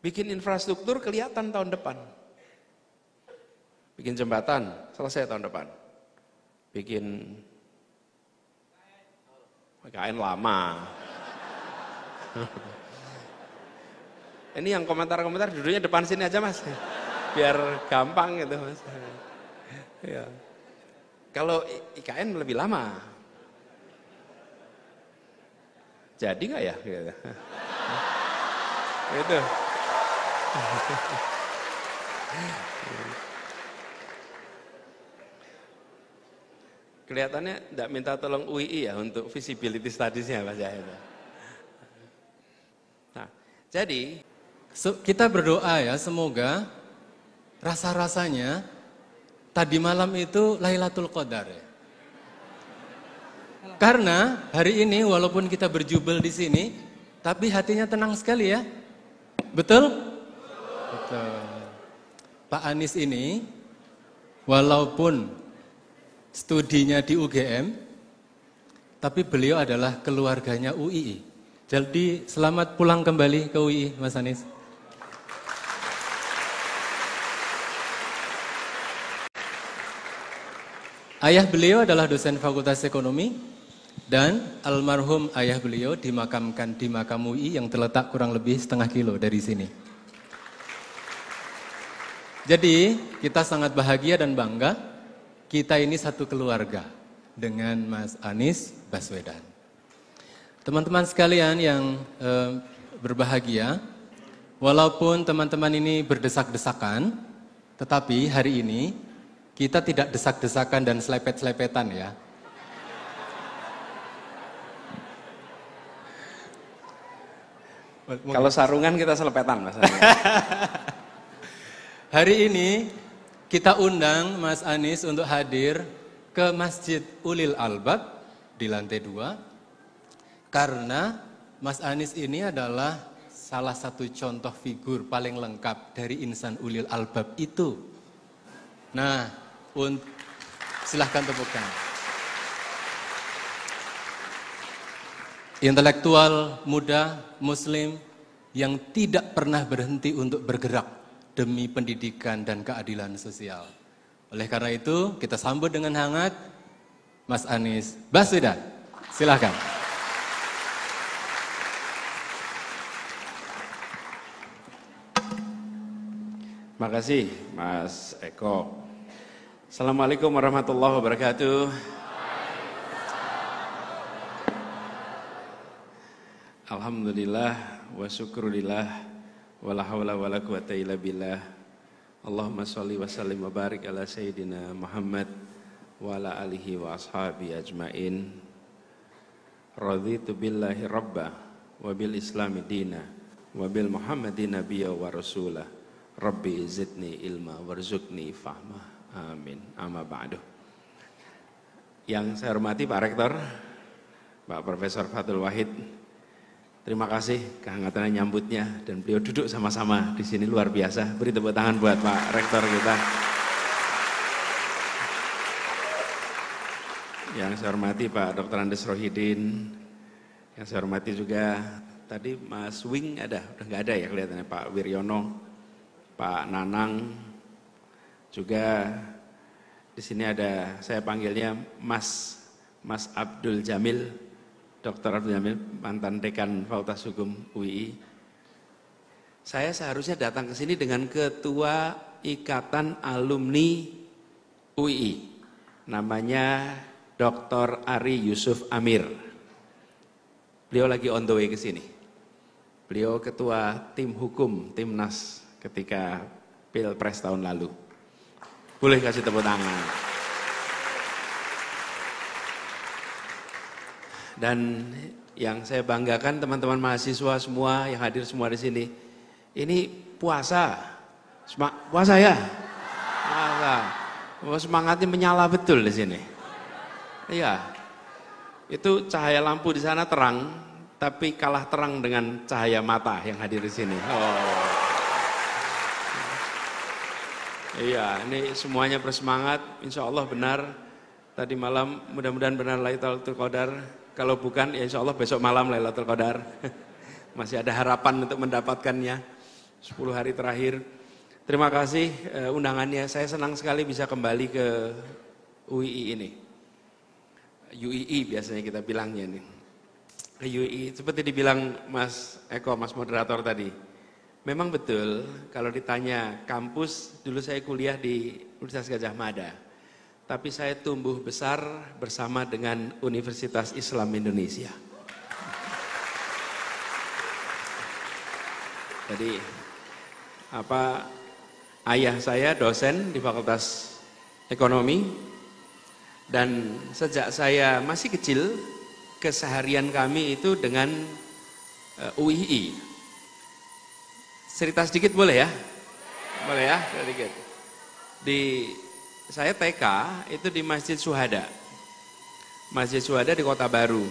Bikin infrastruktur kelihatan tahun depan. Bikin jembatan, selesai tahun depan. Bikin KN lama. Ini yang komentar-komentar duduknya depan sini aja mas, biar gampang gitu mas. Ya. Kalau IKN lebih lama, jadi nggak ya? Gitu. Itu. Kelihatannya tidak minta tolong UII ya untuk visibility studies-nya Mas Yahya. Nah, jadi kita berdoa ya, semoga rasa-rasanya tadi malam itu Lailatul Qadar ya. Karena hari ini walaupun kita berjubel di sini, tapi hatinya tenang sekali ya. Betul? Betul. Pak Anies ini walaupun studinya di UGM, tapi beliau adalah keluarganya UII. Jadi selamat pulang kembali ke UII, Mas Anies. Ayah beliau adalah dosen Fakultas Ekonomi dan almarhum ayah beliau dimakamkan di makam UI yang terletak kurang lebih setengah kilo dari sini. Jadi kita sangat bahagia dan bangga kita ini satu keluarga dengan Mas Anies Baswedan. Teman-teman sekalian yang berbahagia, walaupun teman-teman ini berdesak-desakan, tetapi hari ini kita tidak desak-desakan dan selepet-selepetan ya. Kalau sarungan kita selepetan Mas. Hari ini kita undang Mas Anies untuk hadir ke Masjid Ulil Albab di lantai 2 karena Mas Anies ini adalah salah satu contoh figur paling lengkap dari insan Ulil Albab itu. Nah, silahkan tepukkan. Intelektual muda Muslim yang tidak pernah berhenti untuk bergerak demi pendidikan dan keadilan sosial. Oleh karena itu, kita sambut dengan hangat Mas Anies Baswedan. Silakan. Makasih Mas Eko. Assalamualaikum warahmatullahi wabarakatuh. Alhamdulillah wa syukurillah. Wala haula wala quwata illa billah. Allahumma sholli wa sallim wa barik ala sayyidina Muhammad wa ala alihi wa ashabi ajmain. Raditu billahi rabba wa bil islami dina wa bil muhammadin nabiyya wa rasulah. Rabbi zidni ilma warzuqni fahma. Amin. Amma ba'du. Yang saya hormati Pak Rektor, Pak Profesor Fathul Wahid. Terima kasih kehangatannya nyambutnya dan beliau duduk sama-sama di sini luar biasa. Beri tepuk tangan buat Pak Rektor kita. Yang saya hormati Pak Dr. Andes Rohidin. Yang saya hormati juga tadi Mas Wing udah nggak ada ya kelihatannya, Pak Wiryono, Pak Nanang. Juga di sini ada saya panggilnya Mas Abdul Jamil. Dr. Abdul Jamil, mantan dekan Fakultas Hukum UII. Saya seharusnya datang ke sini dengan Ketua Ikatan Alumni UII. Namanya Dr. Ari Yusuf Amir. Beliau lagi on the way ke sini. Beliau ketua tim hukum, Timnas ketika Pilpres tahun lalu. Boleh kasih tepuk tangan. Dan yang saya banggakan teman-teman mahasiswa semua yang hadir semua di sini, ini puasa, puasa ya, puasa, semangatnya menyala betul di sini. Iya, itu cahaya lampu di sana terang, tapi kalah terang dengan cahaya mata yang hadir di sini. Oh, iya, ini semuanya bersemangat, insya Allah benar. Tadi malam mudah-mudahan benar Lailatul Qadar. Kalau bukan, ya insya Allah besok malam Lailatul Qadar. Masih ada harapan untuk mendapatkannya. 10 hari terakhir. Terima kasih undangannya. Saya senang sekali bisa kembali ke UII ini. UII biasanya kita bilangnya nih. UII seperti dibilang Mas Eko, Mas moderator tadi. Memang betul kalau ditanya kampus, dulu saya kuliah di Universitas Gadjah Mada. Tapi saya tumbuh besar bersama dengan Universitas Islam Indonesia. Jadi ayah saya dosen di Fakultas Ekonomi, dan sejak saya masih kecil keseharian kami itu dengan UII. Cerita sedikit boleh ya? Boleh ya, sedikit. Saya TK itu di Masjid Syuhada. Masjid Syuhada di Kota Baru.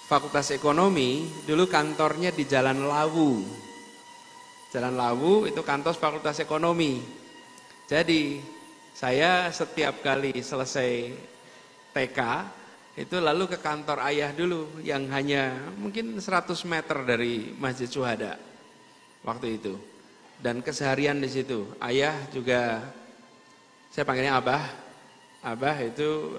Fakultas Ekonomi dulu kantornya di Jalan Lawu. Jalan Lawu itu kantor Fakultas Ekonomi. Jadi saya setiap kali selesai TK itu lalu ke kantor ayah dulu yang hanya mungkin 100 meter dari Masjid Syuhada waktu itu. Dan keseharian di situ. Ayah juga, saya panggilnya Abah. Abah itu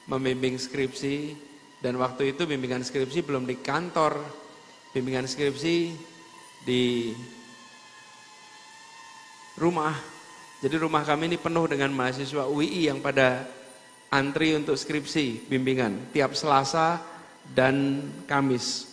membimbing skripsi, dan waktu itu bimbingan skripsi belum di kantor. Bimbingan skripsi di rumah. Jadi rumah kami ini penuh dengan mahasiswa UII yang pada antri untuk skripsi bimbingan tiap Selasa dan Kamis.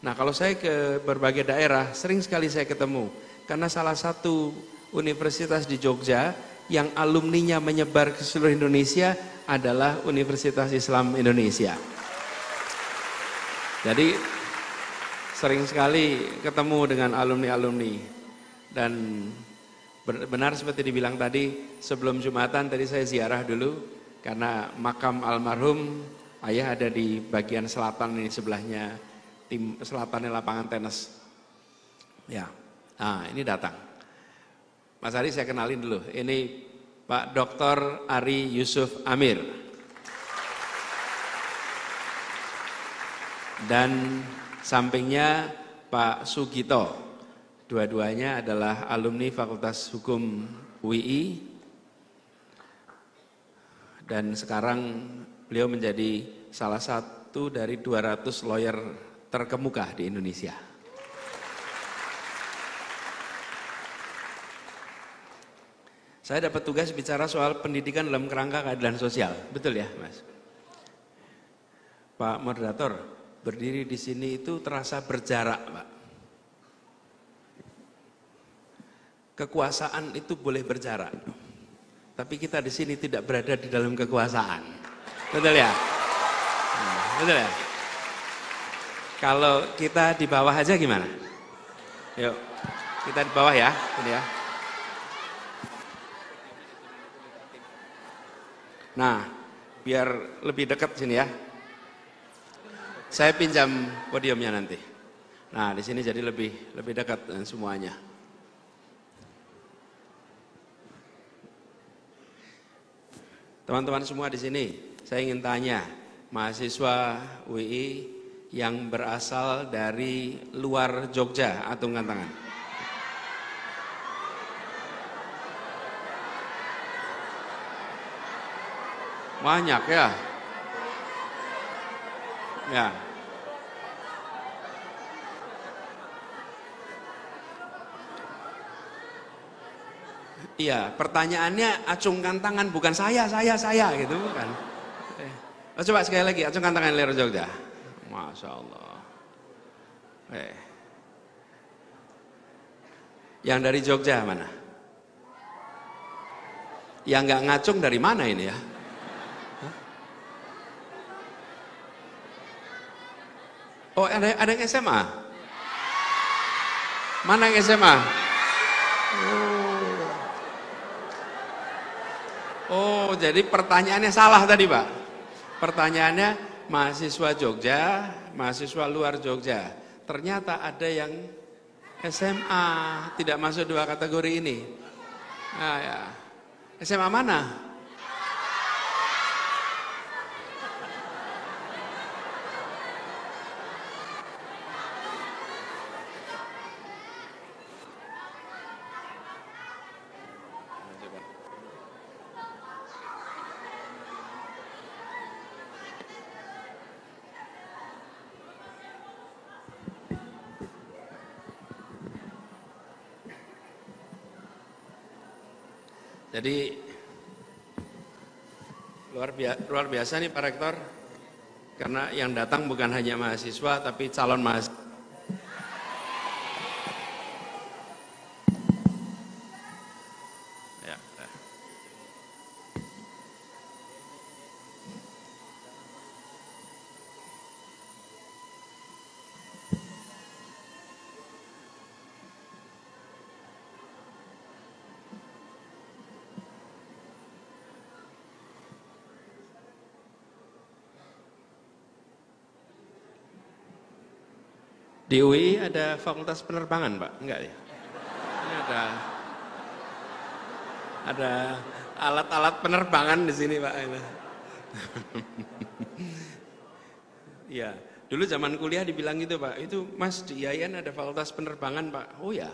Nah, kalau saya ke berbagai daerah sering sekali saya ketemu, karena salah satu universitas di Jogja yang alumninya menyebar ke seluruh Indonesia adalah Universitas Islam Indonesia. Jadi sering sekali ketemu dengan alumni-alumni, dan benar seperti dibilang tadi, sebelum Jumatan tadi saya ziarah dulu karena makam almarhum ayah ada di bagian selatan ini, sebelahnya selatannya lapangan tenis. Ya, nah ini datang. Mas Ari saya kenalin dulu, ini Pak Dr. Ari Yusuf Amir. Dan sampingnya Pak Sugito, dua-duanya adalah alumni Fakultas Hukum UII, dan sekarang beliau menjadi salah satu dari 200 lawyer terkemuka di Indonesia. Saya dapat tugas bicara soal pendidikan dalam kerangka keadilan sosial, betul ya Mas? Pak moderator, berdiri di sini itu terasa berjarak, Pak. Kekuasaan itu boleh berjarak, tapi kita di sini tidak berada di dalam kekuasaan, betul ya? Betul ya? Kalau kita di bawah aja gimana? Yuk, kita di bawah ya, ini ya. Nah, biar lebih dekat sini ya. Saya pinjam podiumnya nanti. Nah, di sini jadi lebih dekat dengan semuanya. Teman-teman semua di sini, saya ingin tanya, mahasiswa UII yang berasal dari luar Jogja, atungkan tangan. Banyak ya. Ya. Iya, pertanyaannya acungkan tangan, bukan saya gitu kan. Coba sekali lagi, acungkan tangan luar Jogja. Masya Allah. Yang dari Jogja mana? Yang nggak ngacung dari mana ini ya? Oh, ada yang SMA? Mana yang SMA? Oh, jadi pertanyaannya salah tadi, Pak. Pertanyaannya mahasiswa Jogja, mahasiswa luar Jogja. Ternyata ada yang SMA, tidak masuk dua kategori ini. Nah, ya. SMA mana? Jadi luar biasa nih Pak Rektor, karena yang datang bukan hanya mahasiswa tapi calon mahasiswa. Ya, ya. Di UI ada fakultas penerbangan, Pak? Enggak ya? Ini ada alat-alat penerbangan di sini, Pak. Ya, dulu zaman kuliah dibilang gitu, Pak. Itu Mas di IAIN ada fakultas penerbangan, Pak. Oh ya,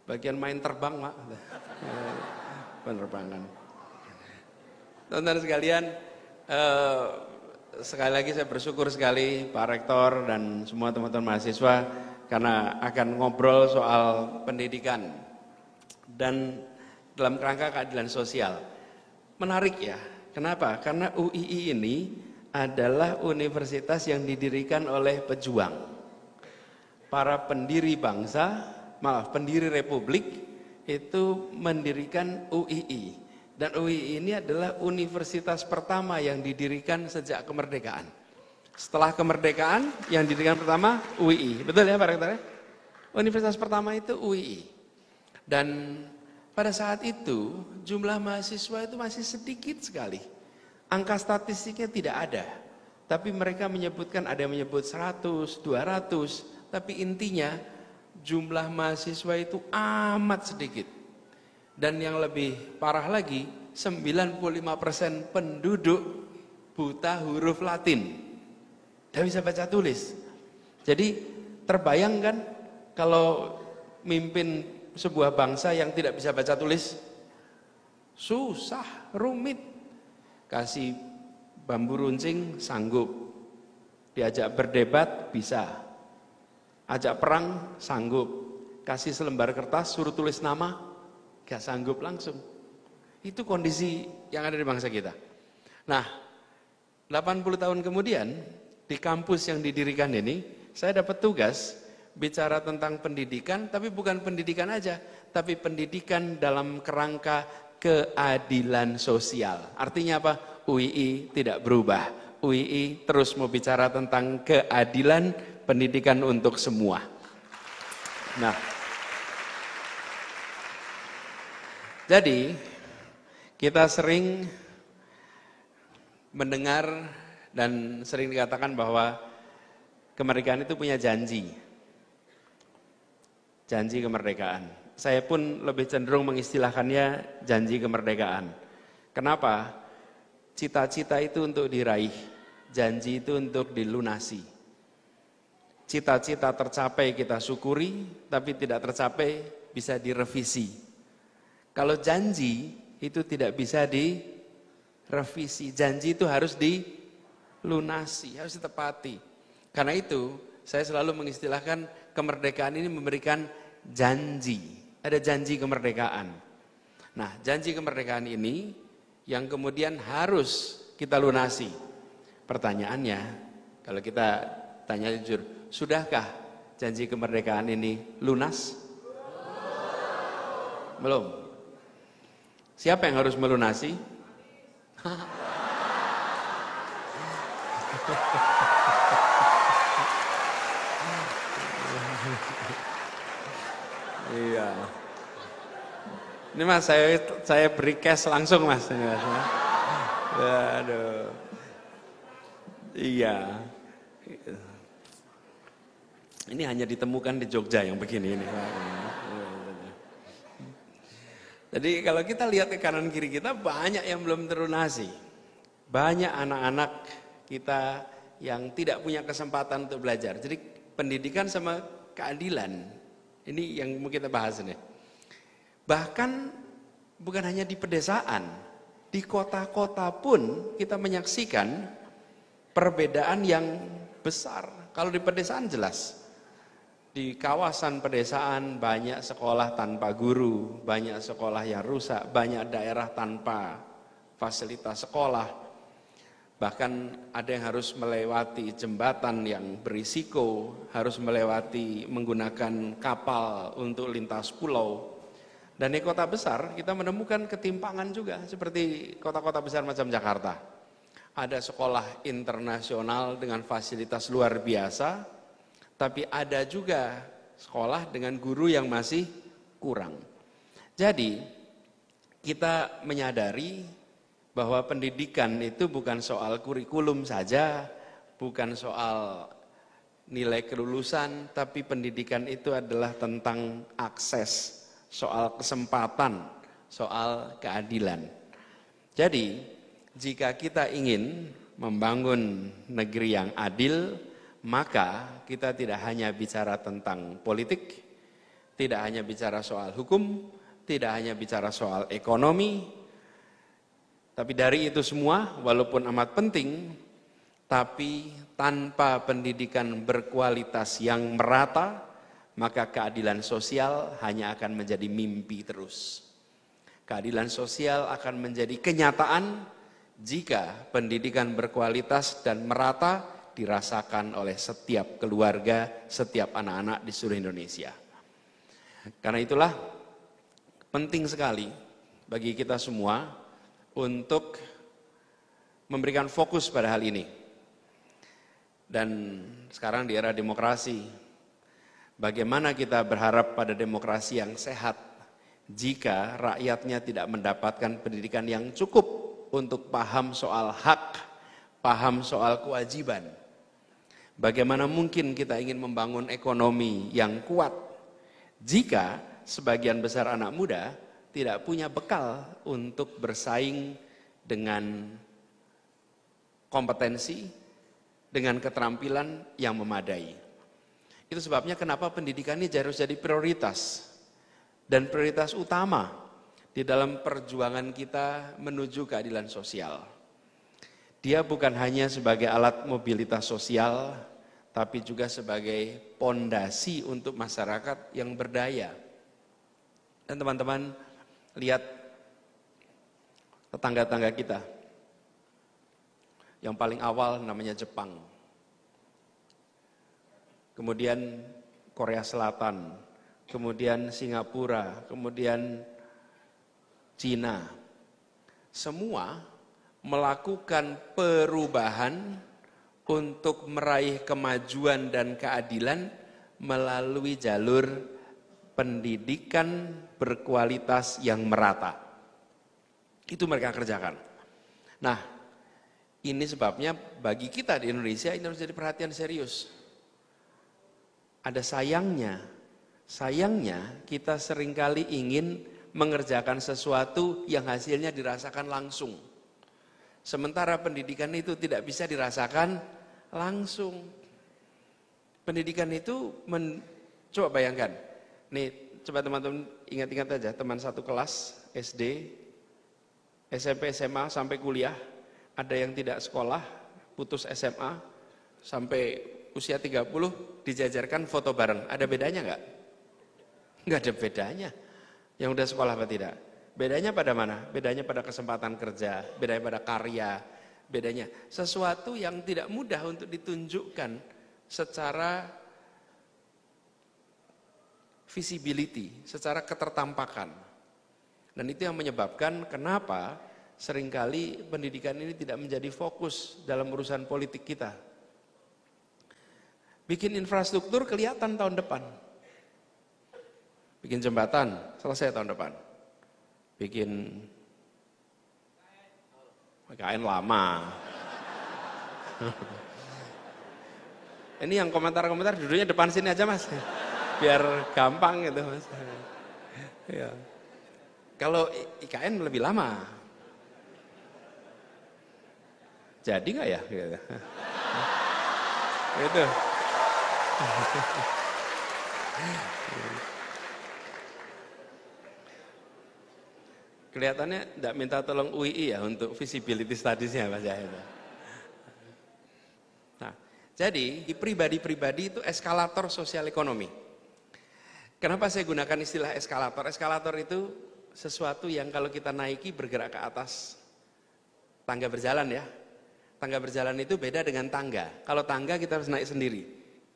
bagian main terbang, Pak. Penerbangan. Teman-teman sekalian, sekali lagi saya bersyukur sekali Pak Rektor dan semua teman-teman mahasiswa karena akan ngobrol soal pendidikan dan dalam kerangka keadilan sosial. Menarik ya, kenapa? Karena UII ini adalah universitas yang didirikan oleh pejuang. Para pendiri bangsa, pendiri republik itu mendirikan UII. Dan UI ini adalah universitas pertama yang didirikan sejak kemerdekaan. Setelah kemerdekaan yang didirikan pertama UII. Betul ya Pak Rektor? Universitas pertama itu UII. Dan pada saat itu jumlah mahasiswa itu masih sedikit sekali. Angka statistiknya tidak ada. Tapi mereka menyebutkan, ada yang menyebut 100, 200. Tapi intinya jumlah mahasiswa itu amat sedikit. Dan yang lebih parah lagi, 95% penduduk buta huruf Latin. Tidak bisa baca tulis. Jadi terbayangkan kalau mimpin sebuah bangsa yang tidak bisa baca tulis, susah, rumit. Kasih bambu runcing, sanggup. Diajak berdebat, bisa. Ajak perang, sanggup. Kasih selembar kertas, suruh tulis nama, gak sanggup langsung. Itu kondisi yang ada di bangsa kita. Nah, 80 tahun kemudian di kampus yang didirikan ini, saya dapat tugas bicara tentang pendidikan, tapi bukan pendidikan aja, tapi pendidikan dalam kerangka keadilan sosial. Artinya apa? UII tidak berubah. UII terus mau bicara tentang keadilan pendidikan untuk semua. Nah, jadi kita sering mendengar dan sering dikatakan bahwa kemerdekaan itu punya janji. Janji kemerdekaan. Saya pun lebih cenderung mengistilahkannya janji kemerdekaan. Kenapa? Cita-cita itu untuk diraih, janji itu untuk dilunasi. Cita-cita tercapai kita syukuri, tapi tidak tercapai bisa direvisi. Kalau janji itu tidak bisa direvisi, janji itu harus dilunasi, harus ditepati. Karena itu saya selalu mengistilahkan kemerdekaan ini memberikan janji, ada janji kemerdekaan. Nah, janji kemerdekaan ini yang kemudian harus kita lunasi. Pertanyaannya, kalau kita tanya jujur, sudahkah janji kemerdekaan ini lunas? Belum. Siapa yang harus melunasi? Iya. Ini Mas, saya beri cash langsung Mas. Aduh. Iya. Ini hanya ditemukan di Jogja yang begini ini. Jadi kalau kita lihat ke kanan kiri kita banyak yang belum terlunasi. Banyak anak-anak kita yang tidak punya kesempatan untuk belajar. Jadi pendidikan sama keadilan, ini yang mau kita bahas ini. Bahkan bukan hanya di pedesaan, di kota-kota pun kita menyaksikan perbedaan yang besar. Kalau di pedesaan jelas, Di kawasan pedesaan banyak sekolah tanpa guru, banyak sekolah yang rusak, banyak daerah tanpa fasilitas sekolah. Bahkan ada yang harus melewati jembatan yang berisiko, harus melewati menggunakan kapal untuk lintas pulau. Dan di kota besar kita menemukan ketimpangan juga seperti kota-kota besar macam Jakarta. Ada sekolah internasional dengan fasilitas luar biasa, tapi ada juga sekolah dengan guru yang masih kurang. Jadi kita menyadari bahwa pendidikan itu bukan soal kurikulum saja, bukan soal nilai kelulusan, tapi pendidikan itu adalah tentang akses, soal kesempatan, soal keadilan. Jadi, jika kita ingin membangun negeri yang adil, maka kita tidak hanya bicara tentang politik, tidak hanya bicara soal hukum, tidak hanya bicara soal ekonomi, tapi dari itu semua, walaupun amat penting, tapi tanpa pendidikan berkualitas yang merata, maka keadilan sosial hanya akan menjadi mimpi terus. Keadilan sosial akan menjadi kenyataan jika pendidikan berkualitas dan merata dirasakan oleh setiap keluarga, setiap anak-anak di seluruh Indonesia. Karena itulah penting sekali bagi kita semua untuk memberikan fokus pada hal ini. Dan sekarang di era demokrasi, bagaimana kita berharap pada demokrasi yang sehat jika rakyatnya tidak mendapatkan pendidikan yang cukup untuk paham soal hak, paham soal kewajiban. Bagaimana mungkin kita ingin membangun ekonomi yang kuat jika sebagian besar anak muda tidak punya bekal untuk bersaing dengan kompetensi, dengan keterampilan yang memadai. Itu sebabnya kenapa pendidikan ini harus jadi prioritas dan prioritas utama di dalam perjuangan kita menuju keadilan sosial. Dia bukan hanya sebagai alat mobilitas sosial, tapi juga sebagai pondasi untuk masyarakat yang berdaya. Dan teman-teman lihat tetangga-tetangga kita. Yang paling awal namanya Jepang. Kemudian Korea Selatan, kemudian Singapura, kemudian Cina. Semua melakukan perubahan untuk meraih kemajuan dan keadilan melalui jalur pendidikan berkualitas yang merata. Itu mereka kerjakan. Nah, ini sebabnya bagi kita di Indonesia ini harus jadi perhatian serius. Ada sayangnya kita seringkali ingin mengerjakan sesuatu yang hasilnya dirasakan langsung. Sementara pendidikan itu tidak bisa dirasakan langsung. Pendidikan itu, coba bayangkan, nih coba teman-teman ingat-ingat aja, teman satu kelas SD, SMP, SMA sampai kuliah, ada yang tidak sekolah, putus SMA, sampai usia 30 dijajarkan foto bareng. Ada bedanya enggak? Enggak ada bedanya. Yang udah sekolah apa tidak? Bedanya pada mana? Bedanya pada kesempatan kerja, bedanya pada karya, bedanya sesuatu yang tidak mudah untuk ditunjukkan secara visibility, secara ketertampakan. Dan itu yang menyebabkan kenapa seringkali pendidikan ini tidak menjadi fokus dalam urusan politik kita. Bikin infrastruktur kelihatan tahun depan. Bikin jembatan selesai tahun depan. Bikin KN lama. Ini yang komentar-komentar duduknya depan sini aja mas, biar gampang gitu mas. Ya. Kalau IKN lebih lama, jadi nggak ya? Gitu. Itu. Kelihatannya tidak minta tolong UII ya untuk visibility studies-nya Mas Yahya. Nah, Jadi di pribadi-pribadi itu eskalator sosial ekonomi. Kenapa saya gunakan istilah eskalator? Eskalator itu sesuatu yang kalau kita naiki bergerak ke atas. Tangga berjalan ya. Tangga berjalan itu beda dengan tangga. Kalau tangga kita harus naik sendiri.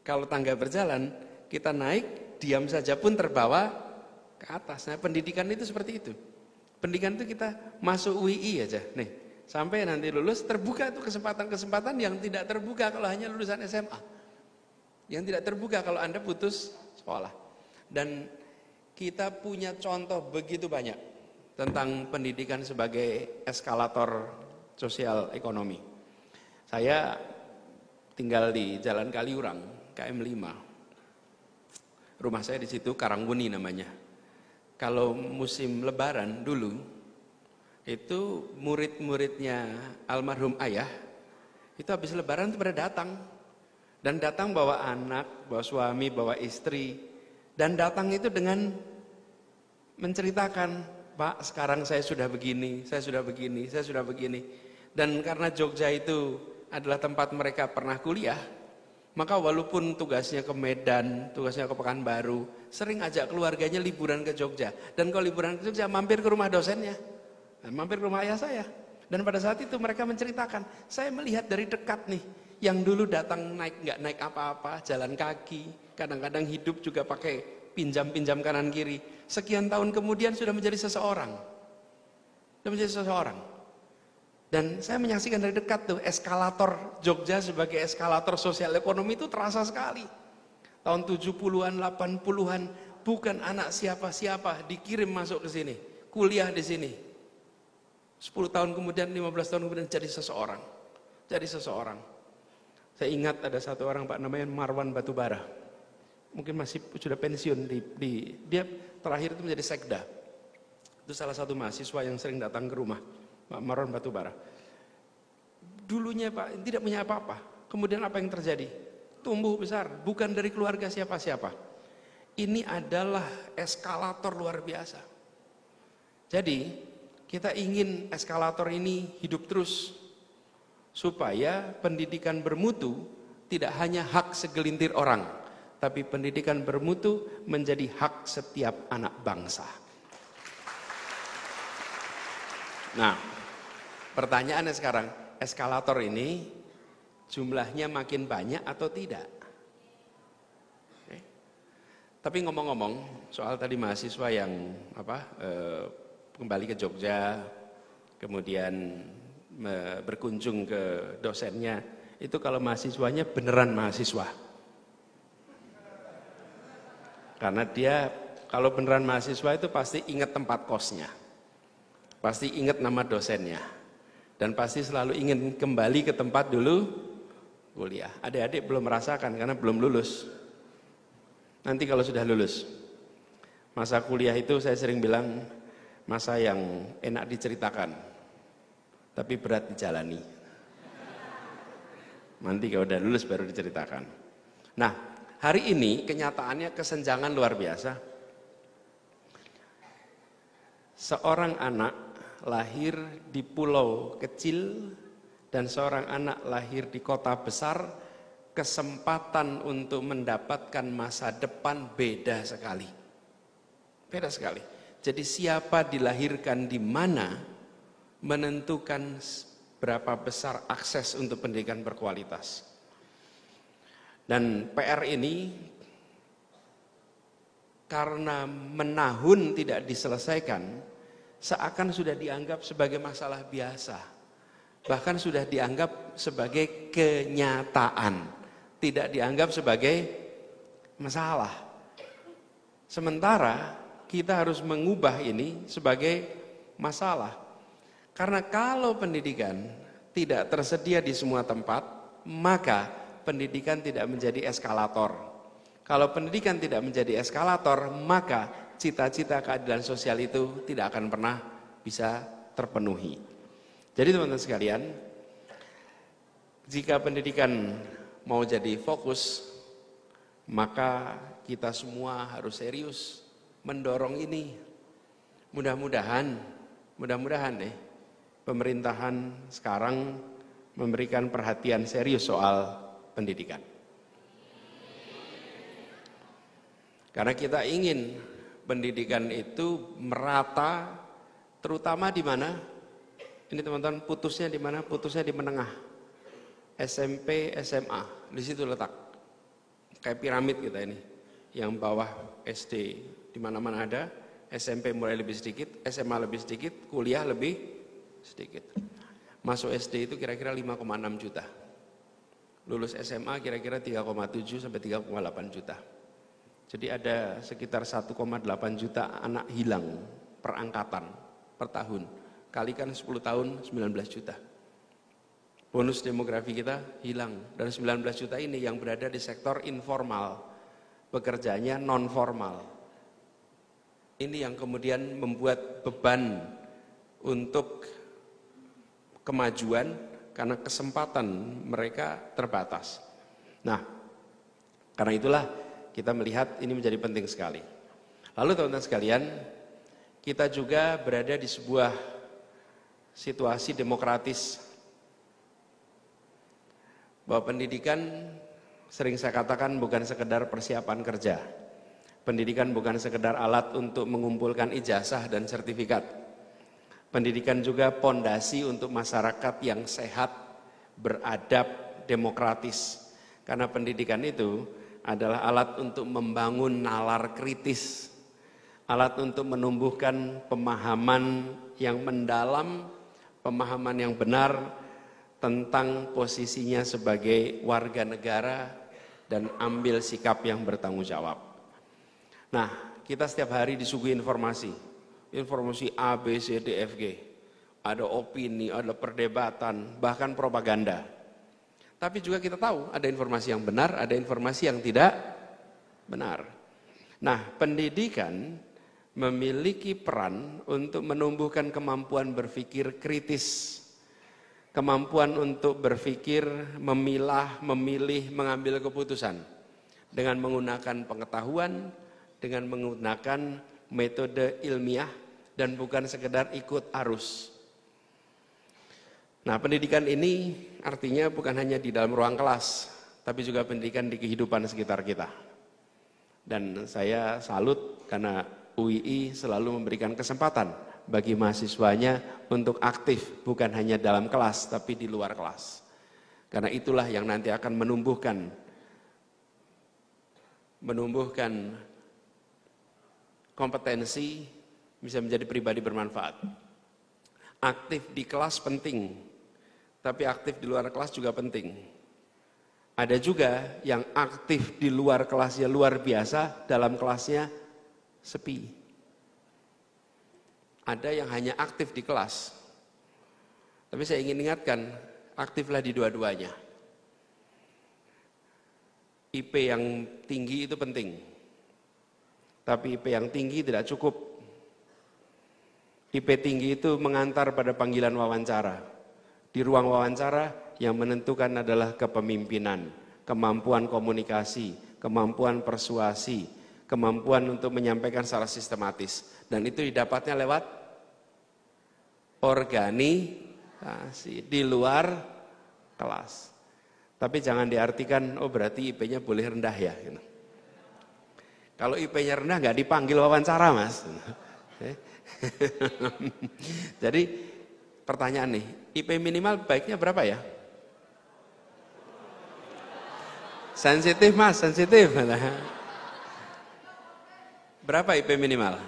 Kalau tangga berjalan kita naik diam saja pun terbawa ke atas. Nah pendidikan itu seperti itu. Pendidikan itu kita masuk UI aja. Nih sampai nanti lulus terbuka tuh kesempatan-kesempatan yang tidak terbuka kalau hanya lulusan SMA. Yang tidak terbuka kalau Anda putus sekolah. Dan kita punya contoh begitu banyak tentang pendidikan sebagai eskalator sosial ekonomi. Saya tinggal di Jalan Kaliurang, KM 5. Rumah saya di situ Karangwuni namanya. Kalau musim lebaran dulu, itu murid-muridnya almarhum ayah, itu habis lebaran itu pada datang. Dan datang bawa anak, bawa suami, bawa istri. Dan datang itu dengan menceritakan, Pak sekarang saya sudah begini, saya sudah begini, saya sudah begini. Dan karena Jogja itu adalah tempat mereka pernah kuliah, maka walaupun tugasnya ke Medan, tugasnya ke Pekanbaru, sering ajak keluarganya liburan ke Jogja. Dan kalau liburan ke Jogja mampir ke rumah dosennya, mampir ke rumah ayah saya. Dan pada saat itu mereka menceritakan, saya melihat dari dekat nih, yang dulu datang nggak naik apa-apa, jalan kaki, kadang-kadang hidup juga pakai pinjam-pinjam kanan kiri. Sekian tahun kemudian sudah menjadi seseorang. Sudah menjadi seseorang. Dan saya menyaksikan dari dekat tuh eskalator Jogja sebagai eskalator sosial ekonomi itu terasa sekali. Tahun 70-an, 80-an, bukan anak siapa-siapa dikirim masuk ke sini, kuliah di sini. 10 tahun kemudian, 15 tahun kemudian jadi seseorang. Jadi seseorang. Saya ingat ada satu orang Pak namanya Marwan Batubara. Mungkin masih sudah pensiun dia terakhir itu menjadi sekda. Itu salah satu mahasiswa yang sering datang ke rumah Pak Marwan Batubara. Dulunya Pak tidak punya apa-apa. Kemudian apa yang terjadi? Tumbuh besar, bukan dari keluarga siapa-siapa. Ini adalah eskalator luar biasa. Jadi kita ingin eskalator ini hidup terus. Supaya pendidikan bermutu tidak hanya hak segelintir orang, tapi pendidikan bermutu menjadi hak setiap anak bangsa. Nah, pertanyaannya sekarang, eskalator ini jumlahnya makin banyak atau tidak? Tapi ngomong-ngomong soal tadi mahasiswa yang kembali ke Jogja, kemudian berkunjung ke dosennya, itu kalau mahasiswanya beneran mahasiswa. Karena dia kalau beneran mahasiswa itu pasti ingat tempat kosnya, pasti ingat nama dosennya, dan pasti selalu ingin kembali ke tempat dulu kuliah. Adik-adik belum merasakan karena belum lulus. Nanti kalau sudah lulus, masa kuliah itu saya sering bilang masa yang enak diceritakan, tapi berat dijalani. Nanti kalau udah lulus baru diceritakan. Nah, hari ini kenyataannya kesenjangan luar biasa. Seorang anak lahir di pulau kecil dan seorang anak lahir di kota besar, kesempatan untuk mendapatkan masa depan beda sekali. Beda sekali. Jadi siapa dilahirkan di mana menentukan berapa besar akses untuk pendidikan berkualitas. Dan PR ini karena menahun tidak diselesaikan, seakan sudah dianggap sebagai masalah biasa. Bahkan sudah dianggap sebagai kenyataan, tidak dianggap sebagai masalah. Sementara kita harus mengubah ini sebagai masalah. Karena kalau pendidikan tidak tersedia di semua tempat, maka pendidikan tidak menjadi eskalator. Kalau pendidikan tidak menjadi eskalator, maka cita-cita keadilan sosial itu tidak akan pernah bisa terpenuhi. Jadi teman-teman sekalian, jika pendidikan mau jadi fokus, maka kita semua harus serius mendorong ini. Mudah-mudahan deh, pemerintahan sekarang memberikan perhatian serius soal pendidikan. Karena kita ingin pendidikan itu merata, terutama di mana? Ini teman-teman, putusnya di mana? Putusnya di menengah. SMP, SMA, di situ letak. Kayak piramid kita ini. Yang bawah SD di mana-mana ada, SMP mulai lebih sedikit, SMA lebih sedikit, kuliah lebih sedikit. Masuk SD itu kira-kira 5,6 juta. Lulus SMA kira-kira 3,7 sampai 3,8 juta. Jadi ada sekitar 1,8 juta anak hilang per angkatan per tahun. Kalikan 10 tahun 19 juta. Bonus demografi kita hilang. Dan 19 juta ini yang berada di sektor informal. Pekerjaannya non formal. Ini yang kemudian membuat beban untuk kemajuan karena kesempatan mereka terbatas. Nah, karena itulah kita melihat ini menjadi penting sekali. Lalu teman-teman sekalian, kita juga berada di sebuah situasi demokratis. Bahwa pendidikan sering saya katakan bukan sekedar persiapan kerja. Pendidikan bukan sekedar alat untuk mengumpulkan ijazah dan sertifikat. Pendidikan juga pondasi untuk masyarakat yang sehat, beradab, demokratis. Karena pendidikan itu adalah alat untuk membangun nalar kritis, alat untuk menumbuhkan pemahaman yang mendalam, pemahaman yang benar tentang posisinya sebagai warga negara dan ambil sikap yang bertanggung jawab. Nah, kita setiap hari disuguhi informasi A, B, C, D, F, G. Ada opini, ada perdebatan, bahkan propaganda. Tapi juga kita tahu ada informasi yang benar, ada informasi yang tidak benar. Nah, pendidikan memiliki peran untuk menumbuhkan kemampuan berpikir kritis, kemampuan untuk berpikir, memilah, memilih, mengambil keputusan dengan menggunakan pengetahuan, dengan menggunakan metode ilmiah dan bukan sekedar ikut arus. Nah, pendidikan ini artinya bukan hanya di dalam ruang kelas, tapi juga pendidikan di kehidupan sekitar kita. Dan saya salut karena UII selalu memberikan kesempatan bagi mahasiswanya untuk aktif bukan hanya dalam kelas tapi di luar kelas. Karena itulah yang nanti akan menumbuhkan kompetensi, bisa menjadi pribadi bermanfaat. Aktif di kelas penting, tapi aktif di luar kelas juga penting. Ada juga yang aktif di luar kelasnya luar biasa, dalam kelasnya sepi. Ada yang hanya aktif di kelas. Tapi saya ingin ingatkan, aktiflah di dua-duanya. IP yang tinggi itu penting. Tapi IP yang tinggi tidak cukup. IP tinggi itu mengantar pada panggilan wawancara. Di ruang wawancara yang menentukan adalah kepemimpinan, kemampuan komunikasi, kemampuan persuasi, kemampuan untuk menyampaikan secara sistematis. Dan itu didapatnya lewat organisasi di luar kelas. Tapi jangan diartikan, oh berarti IP-nya boleh rendah ya. Kalau IP-nya rendah nggak dipanggil wawancara, Mas. Jadi pertanyaan nih, IP minimal baiknya berapa ya? Sensitif, Mas, sensitif. Berapa IP minimal?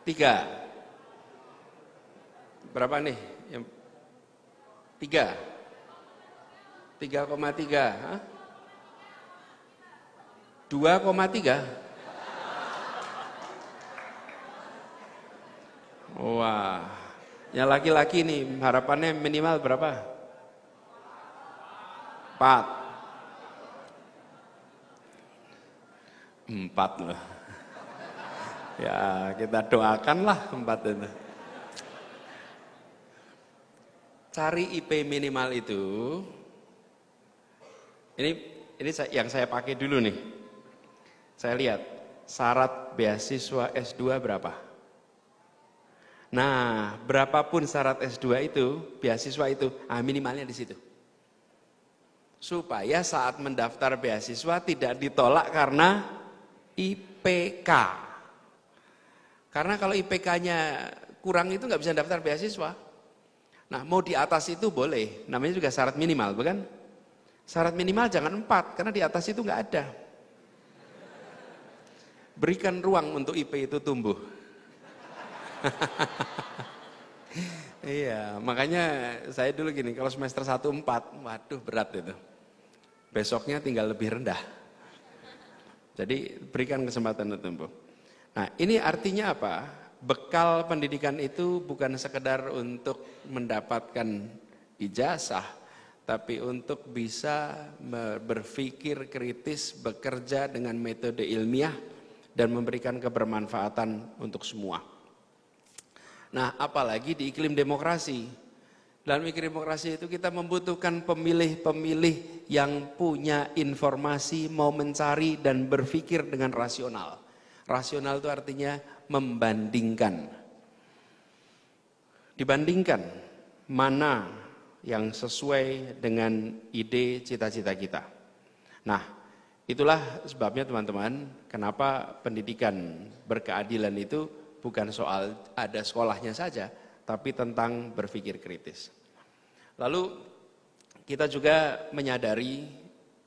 3. Berapa nih? 3. 3,3. 2,3. Wah, yang laki-laki nih harapannya minimal berapa? 4. 4 loh. Ya kita doakanlah 4 itu. Cari IP minimal itu. Ini yang saya pakai dulu nih. Saya lihat syarat beasiswa S2 berapa? Nah, berapapun syarat S2 itu, beasiswa itu, minimalnya di situ. Supaya saat mendaftar beasiswa tidak ditolak karena IPK. Karena kalau IPK-nya kurang itu nggak bisa daftar beasiswa. Nah, mau di atas itu boleh, namanya juga syarat minimal, bukan? Syarat minimal jangan 4, karena di atas itu nggak ada. Berikan ruang untuk IP itu tumbuh. Iya, makanya saya dulu gini, kalau semester 1 4, waduh berat itu. Besoknya tinggal lebih rendah. Jadi berikan kesempatan untuk tumbuh. Nah, ini artinya apa? Bekal pendidikan itu bukan sekedar untuk mendapatkan ijazah, tapi untuk bisa berpikir kritis, bekerja dengan metode ilmiah, dan memberikan kebermanfaatan untuk semua. Nah, apalagi di iklim demokrasi. Dalam iklim demokrasi itu kita membutuhkan pemilih-pemilih yang punya informasi, mau mencari dan berpikir dengan rasional. Rasional itu artinya membandingkan. Dibandingkan mana yang sesuai dengan ide cita-cita kita. Nah, itulah sebabnya teman-teman, kenapa pendidikan berkeadilan itu bukan soal ada sekolahnya saja, tapi tentang berpikir kritis. Lalu kita juga menyadari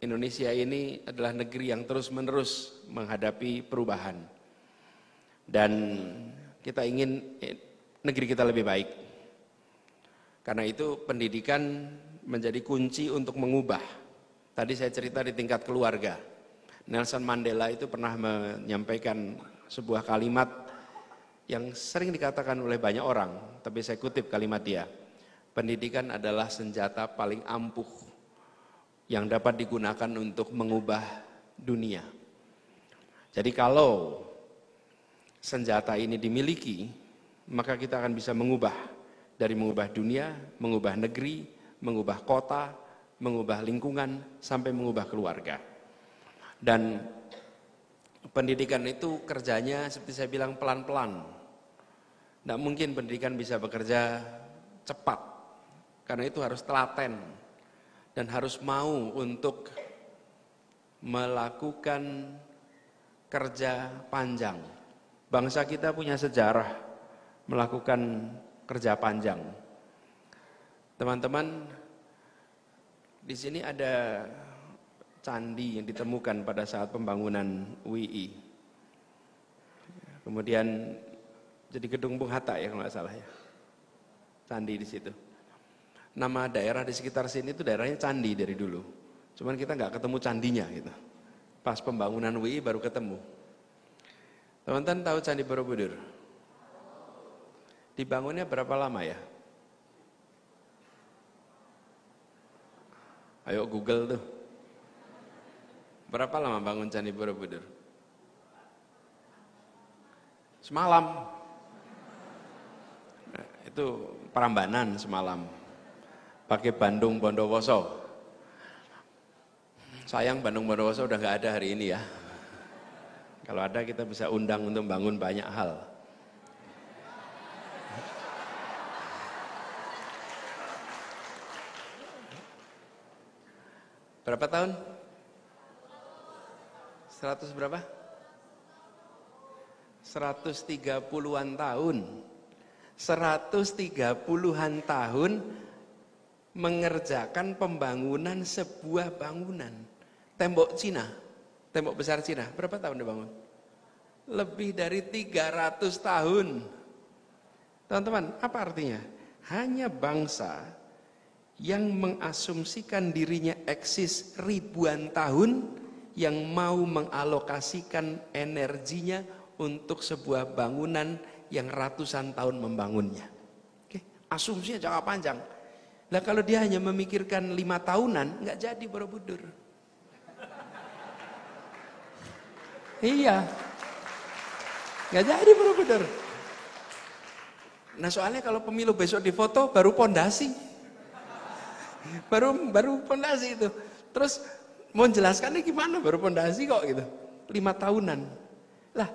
Indonesia ini adalah negeri yang terus-menerus menghadapi perubahan. Dan kita ingin negeri kita lebih baik. Karena itu pendidikan menjadi kunci untuk mengubah. Tadi saya cerita di tingkat keluarga. Nelson Mandela itu pernah menyampaikan sebuah kalimat yang sering dikatakan oleh banyak orang, tapi saya kutip kalimat dia. Pendidikan adalah senjata paling ampuh yang dapat digunakan untuk mengubah dunia. Jadi kalau senjata ini dimiliki, maka kita akan bisa mengubah, dari mengubah dunia, mengubah negeri, mengubah kota, mengubah lingkungan, sampai mengubah keluarga. Dan pendidikan itu kerjanya seperti saya bilang pelan-pelan. Tidak mungkin pendidikan bisa bekerja cepat, karena itu harus telaten dan harus mau untuk melakukan kerja panjang. Bangsa kita punya sejarah melakukan kerja panjang. Teman-teman, di sini ada candi yang ditemukan pada saat pembangunan UII. Kemudian jadi gedung Bung Hatta ya kalau nggak salah ya. Candi di situ. Nama daerah di sekitar sini itu daerahnya candi dari dulu. Cuman kita nggak ketemu candinya gitu. Pas pembangunan UII baru ketemu. Teman-teman tahu Candi Borobudur? Dibangunnya berapa lama ya? Ayo Google tuh. Berapa lama bangun Candi Borobudur? Semalam. Nah, itu Prambanan semalam. Pakai Bandung Bondowoso. Sayang Bandung Bondowoso udah nggak ada hari ini ya. Kalau ada kita bisa undang untuk bangun banyak hal. Berapa tahun? 100 berapa? 130-an tahun. 130-an tahun mengerjakan pembangunan sebuah bangunan. Tembok Cina, tembok besar Cina, berapa tahun dibangun? Lebih dari 300 tahun. Teman-teman, apa artinya? Hanya bangsa yang mengasumsikan dirinya eksis ribuan tahun yang mau mengalokasikan energinya untuk sebuah bangunan yang ratusan tahun membangunnya. Oke, asumsinya jangka panjang. Nah kalau dia hanya memikirkan 5 tahunan, nggak jadi Borobudur. Iya, nggak jadi Borobudur. Nah soalnya kalau pemilu besok difoto baru pondasi, baru pondasi itu. Terus mau jelaskannya gimana baru pondasi kok gitu, 5 tahunan. Lah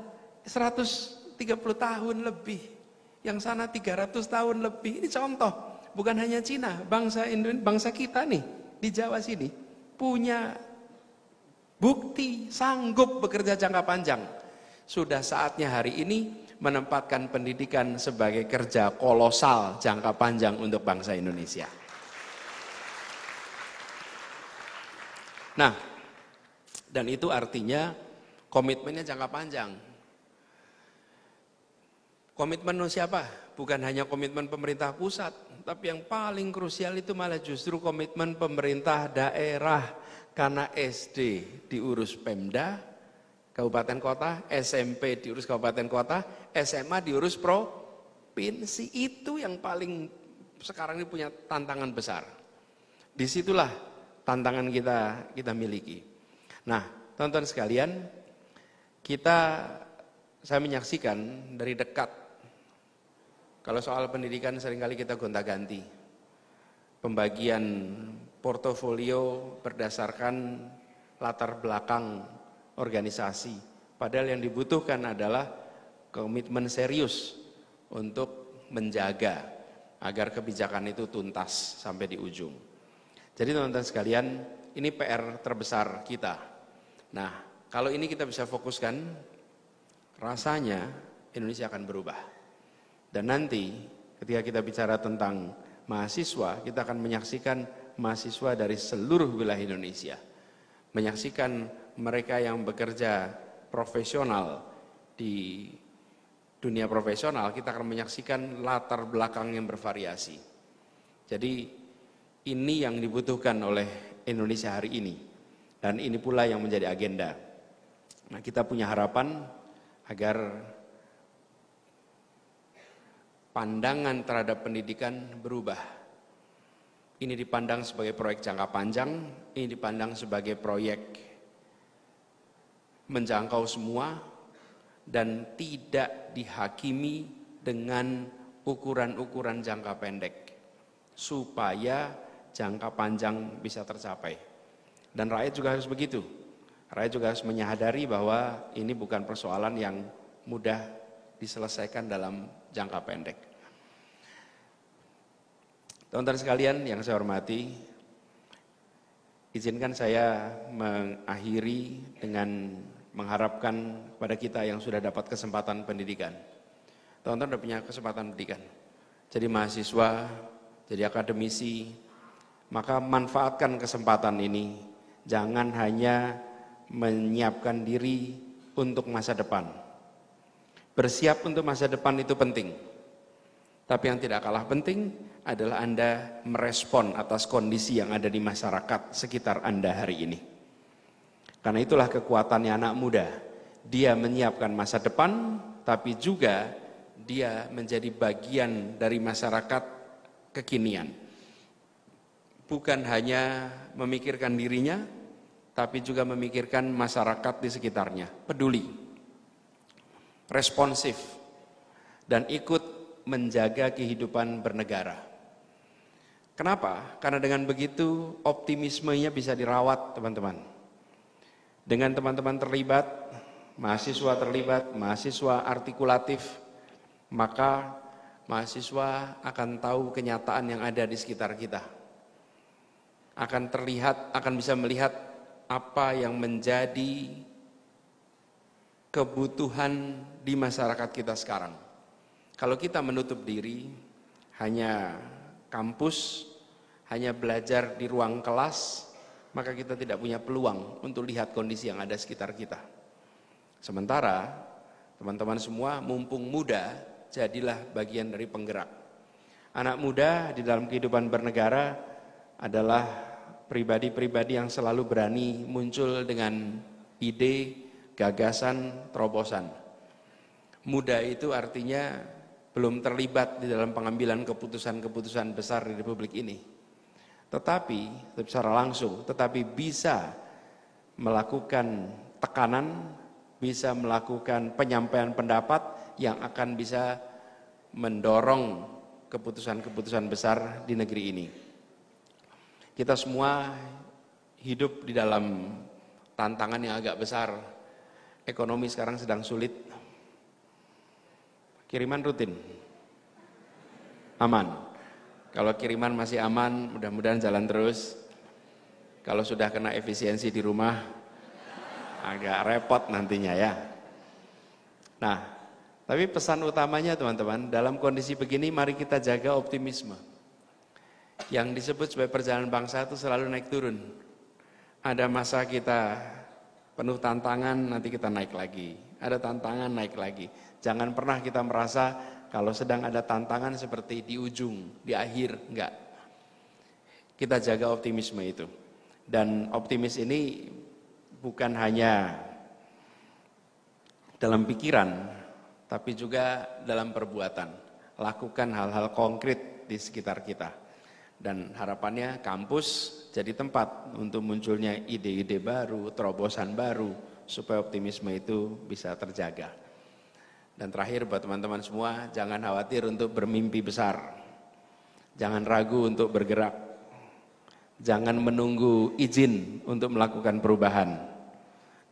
130 tahun lebih. yang sana 300 tahun lebih. Ini contoh, bukan hanya Cina, bangsa kita nih di Jawa sini punya bukti sanggup bekerja jangka panjang. Sudah saatnya hari ini menempatkan pendidikan sebagai kerja kolosal jangka panjang untuk bangsa Indonesia. Nah, dan itu artinya komitmennya jangka panjang. Komitmen siapa? Bukan hanya komitmen pemerintah pusat, tapi yang paling krusial itu malah justru komitmen pemerintah daerah. Karena SD diurus Pemda, kabupaten kota, SMP diurus kabupaten kota, SMA diurus provinsi. Itu yang paling sekarang ini punya tantangan besar. Disitulah tantangan kita miliki. Nah, teman-teman sekalian, saya menyaksikan dari dekat. Kalau soal pendidikan seringkali kita gonta-ganti. Pembagian portofolio berdasarkan latar belakang organisasi. Padahal yang dibutuhkan adalah komitmen serius untuk menjaga agar kebijakan itu tuntas sampai di ujung. Jadi teman-teman sekalian, ini PR terbesar kita. Nah, kalau ini kita bisa fokuskan, rasanya Indonesia akan berubah. Dan nanti ketika kita bicara tentang mahasiswa, kita akan menyaksikan mahasiswa dari seluruh wilayah Indonesia. Menyaksikan mereka yang bekerja profesional di dunia profesional, kita akan menyaksikan latar belakang yang bervariasi. Jadi ini yang dibutuhkan oleh Indonesia hari ini. Dan ini pula yang menjadi agenda. Nah, kita punya harapan agar pandangan terhadap pendidikan berubah. Ini dipandang sebagai proyek jangka panjang, ini dipandang sebagai proyek menjangkau semua dan tidak dihakimi dengan ukuran-ukuran jangka pendek supaya jangka panjang bisa tercapai. Dan rakyat juga harus begitu. Rakyat juga harus menyadari bahwa ini bukan persoalan yang mudah diselesaikan dalam jangka pendek. Teman-teman sekalian yang saya hormati, izinkan saya mengakhiri dengan mengharapkan kepada kita yang sudah dapat kesempatan pendidikan. Teman-teman sudah punya kesempatan pendidikan. Jadi mahasiswa, jadi akademisi, maka manfaatkan kesempatan ini. Jangan hanya menyiapkan diri untuk masa depan. Bersiap untuk masa depan itu penting. Tapi yang tidak kalah penting adalah Anda merespon atas kondisi yang ada di masyarakat sekitar Anda hari ini. Karena itulah kekuatannya anak muda. Dia menyiapkan masa depan, tapi juga dia menjadi bagian dari masyarakat kekinian. Bukan hanya memikirkan dirinya, tapi juga memikirkan masyarakat di sekitarnya. Peduli, responsif, dan ikut menjaga kehidupan bernegara. Kenapa? Karena dengan begitu optimismenya bisa dirawat, teman-teman. Dengan teman-teman terlibat, mahasiswa artikulatif, maka mahasiswa akan tahu kenyataan yang ada di sekitar kita. Akan terlihat, akan bisa melihat apa yang menjadi kebutuhan di masyarakat kita sekarang. Kalau kita menutup diri, hanya kampus, hanya belajar di ruang kelas, maka kita tidak punya peluang untuk lihat kondisi yang ada sekitar kita. Sementara teman-teman semua mumpung muda, jadilah bagian dari penggerak. Anak muda di dalam kehidupan bernegara adalah pribadi-pribadi yang selalu berani muncul dengan ide, gagasan, terobosan. Muda itu artinya belum terlibat di dalam pengambilan keputusan-keputusan besar di Republik ini. Tetapi secara langsung, tetapi bisa melakukan tekanan, bisa melakukan penyampaian pendapat yang akan bisa mendorong keputusan-keputusan besar di negeri ini. Kita semua hidup di dalam tantangan yang agak besar. Ekonomi sekarang sedang sulit. Kiriman rutin. Aman. Kalau kiriman masih aman, mudah-mudahan jalan terus. Kalau sudah kena efisiensi di rumah, agak repot nantinya ya. Nah, tapi pesan utamanya teman-teman, dalam kondisi begini mari kita jaga optimisme. Yang disebut sebagai perjalanan bangsa itu selalu naik turun. Ada masa kita penuh tantangan, nanti kita naik lagi. Ada tantangan, naik lagi. Jangan pernah kita merasa kalau sedang ada tantangan seperti di ujung, di akhir, enggak. Kita jaga optimisme itu. Dan optimis ini bukan hanya dalam pikiran, tapi juga dalam perbuatan. Lakukan hal-hal konkret di sekitar kita. Dan harapannya kampus jadi tempat untuk munculnya ide-ide baru, terobosan baru, supaya optimisme itu bisa terjaga. Dan terakhir buat teman-teman semua, jangan khawatir untuk bermimpi besar. Jangan ragu untuk bergerak. Jangan menunggu izin untuk melakukan perubahan.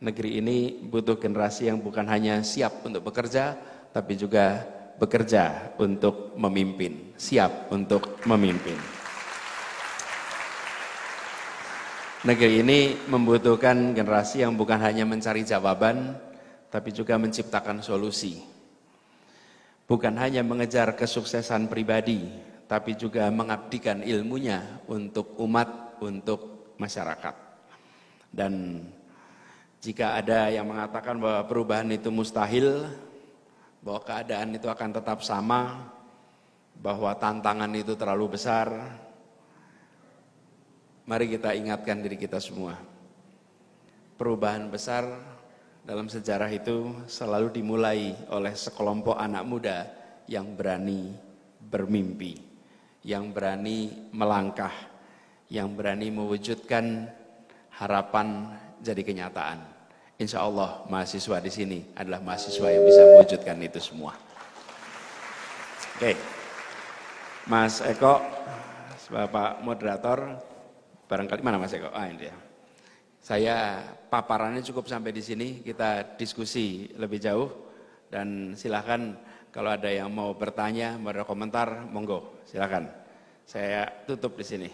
Negeri ini butuh generasi yang bukan hanya siap untuk bekerja, tapi juga bekerja untuk memimpin. Siap untuk memimpin. Negeri ini membutuhkan generasi yang bukan hanya mencari jawaban, tapi juga menciptakan solusi. Bukan hanya mengejar kesuksesan pribadi, tapi juga mengabdikan ilmunya untuk umat, untuk masyarakat. Dan jika ada yang mengatakan bahwa perubahan itu mustahil, bahwa keadaan itu akan tetap sama, bahwa tantangan itu terlalu besar, mari kita ingatkan diri kita semua. Perubahan besar dalam sejarah itu selalu dimulai oleh sekelompok anak muda yang berani bermimpi, yang berani melangkah, yang berani mewujudkan harapan jadi kenyataan. Insya Allah mahasiswa di sini adalah mahasiswa yang bisa mewujudkan itu semua. Oke, Mas Eko, Bapak moderator, barangkali mana Mas Eko? Ini dia. Saya paparannya cukup sampai di sini, kita diskusi lebih jauh dan silakan kalau ada yang mau bertanya, mau ada komentar, monggo, silakan. Saya tutup di sini.